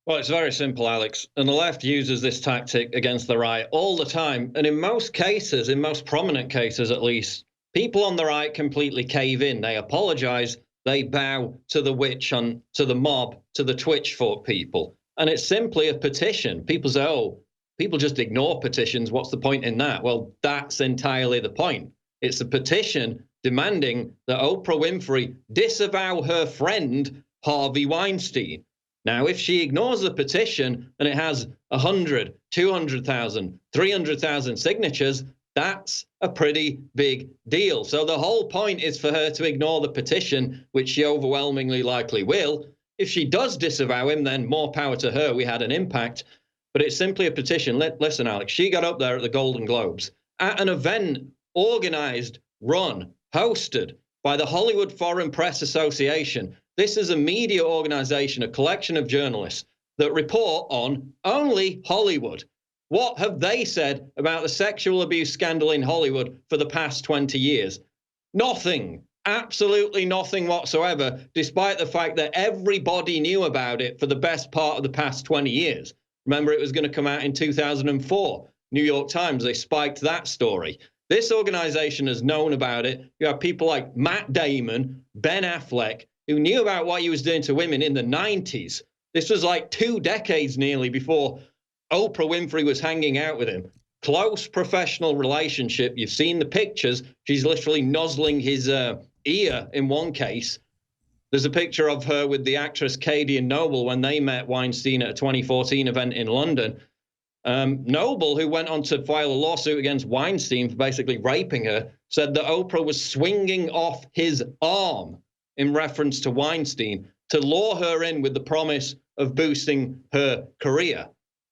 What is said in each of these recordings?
Well, it's very simple, Alex. And the left uses this tactic against the right all the time. And in most cases, in most prominent cases at least, people on the right completely cave in. They apologize. They bow to the witch, to the mob, to the Twitchfork people. And it's simply a petition. People say, oh, people just ignore petitions. What's the point in that? Well, that's entirely the point. It's a petition demanding that Oprah Winfrey disavow her friend, Harvey Weinstein. Now, if she ignores the petition and it has 100, 200,000, 300,000 signatures, that's a pretty big deal. So the whole point is for her to ignore the petition, which she overwhelmingly likely will. If she does disavow him, then more power to her. We had an impact. But it's simply a petition. Listen, Alex, she got up there at the Golden Globes at an event organized, run, hosted by the Hollywood Foreign Press Association. This is a media organization, a collection of journalists that report on only Hollywood. What have they said about the sexual abuse scandal in Hollywood for the past 20 years? Nothing. Absolutely nothing whatsoever, despite the fact that everybody knew about it for the best part of the past 20 years. Remember, it was going to come out in 2004. New York Times, they spiked that story. This organization has known about it. You have people like Matt Damon, Ben Affleck, who knew about what he was doing to women in the 90s. This was like 2 decades nearly before Oprah Winfrey was hanging out with him. Close professional relationship. You've seen the pictures. She's literally nuzzling his ear in one case. There's a picture of her with the actress Katie Noble when they met Weinstein at a 2014 event in London. Noble, who went on to file a lawsuit against Weinstein for basically raping her, said that Oprah was swinging off his arm in reference to Weinstein to lure her in with the promise of boosting her career.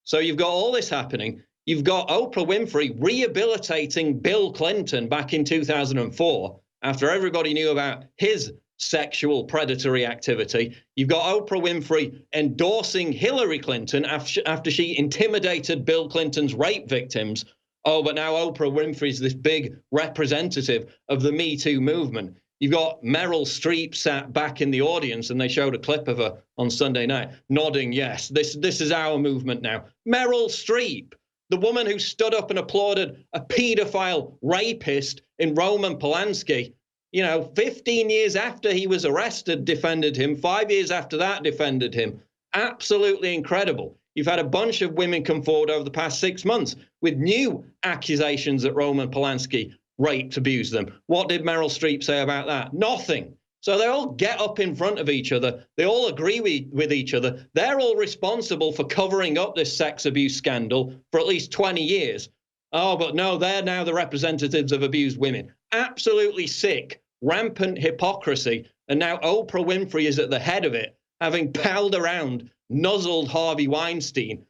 So you've got all this happening. You've got Oprah Winfrey rehabilitating Bill Clinton back in 2004 after everybody knew about his sexual predatory activity. You've got Oprah Winfrey endorsing Hillary Clinton after she intimidated Bill Clinton's rape victims. Oh, but now Oprah Winfrey's this big representative of the Me Too movement. You've got Meryl Streep sat back in the audience, and they showed a clip of her on Sunday night, nodding, yes, this is our movement now. Meryl Streep, the woman who stood up and applauded a pedophile rapist in Roman Polanski, 15 years after he was arrested, defended him. 5 years after that, defended him. Absolutely incredible. You've had a bunch of women come forward over the past 6 months with new accusations that Roman Polanski raped, abused them. What did Meryl Streep say about that? Nothing. So they all get up in front of each other. They all agree with each other. They're all responsible for covering up this sex abuse scandal for at least 20 years. Oh, but no, they're now the representatives of abused women. Absolutely sick, rampant hypocrisy. And now Oprah Winfrey is at the head of it, having palled around, nuzzled Harvey Weinstein,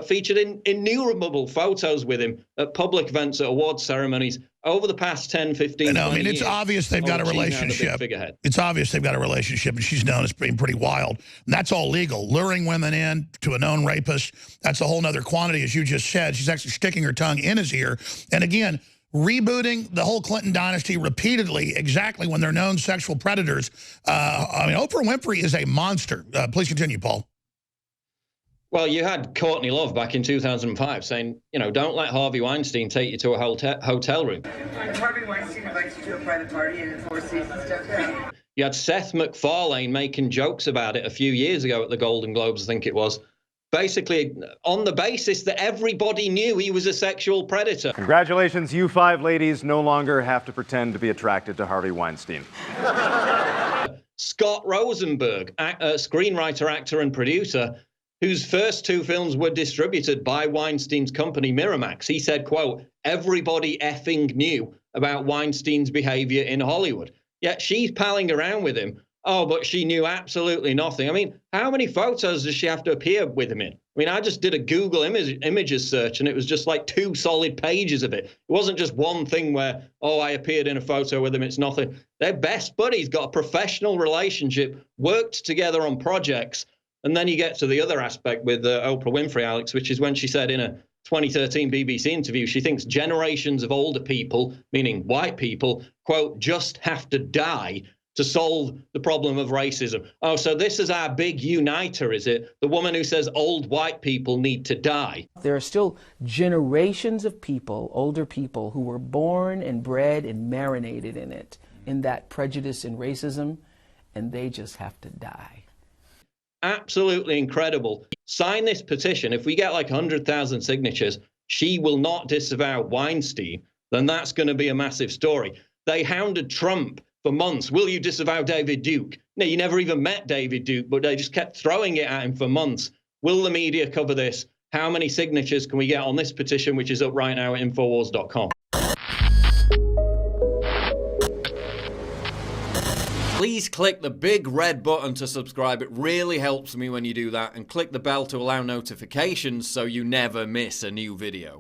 featured in innumerable photos with him at public events, at award ceremonies over the past 10, 15, No, 20 it's years. obvious they've got a relationship. It's obvious they've got a relationship, and she's known as being pretty wild. And that's all legal. Luring women in to a known rapist, that's a whole nother quantity, as you just said. She's actually sticking her tongue in his ear. And again, rebooting the whole Clinton dynasty repeatedly, exactly when they're known sexual predators. Oprah Winfrey is a monster. Please continue, Paul. Well, you had Courtney Love back in 2005 saying, don't let Harvey Weinstein take you to a hotel room. Harvey Weinstein invites you to a private party in the Four Seasons downtown. You had Seth MacFarlane making jokes about it a few years ago at the Golden Globes, I think it was, basically on the basis that everybody knew he was a sexual predator. Congratulations, you 5 ladies no longer have to pretend to be attracted to Harvey Weinstein. Scott Rosenberg, screenwriter, actor, and producer, whose first 2 films were distributed by Weinstein's company, Miramax. He said, quote, everybody effing knew about Weinstein's behavior in Hollywood. Yet she's palling around with him. Oh, but she knew absolutely nothing. I mean, how many photos does she have to appear with him in? I mean, I just did a Google images search, and it was just like 2 solid pages of it. It wasn't just one thing where, oh, I appeared in a photo with him. It's nothing. They're best buddies, got a professional relationship, worked together on projects. And then you get to the other aspect with Oprah Winfrey, Alex, which is when she said in a 2013 BBC interview, she thinks generations of older people, meaning white people, quote, just have to die to solve the problem of racism. Oh, so this is our big uniter, is it? The woman who says old white people need to die. There are still generations of people, older people, who were born and bred and marinated in it, in that prejudice and racism, and they just have to die. Absolutely incredible. Sign this petition. If we get like 100,000 signatures, she will not disavow Weinstein, then that's going to be a massive story. They hounded Trump for months. Will you disavow David Duke? No, you never even met David Duke, but they just kept throwing it at him for months. Will the media cover this? How many signatures can we get on this petition, which is up right now at Infowars.com? Please click the big red button to subscribe. It really helps me when you do that. And click the bell to allow notifications so you never miss a new video.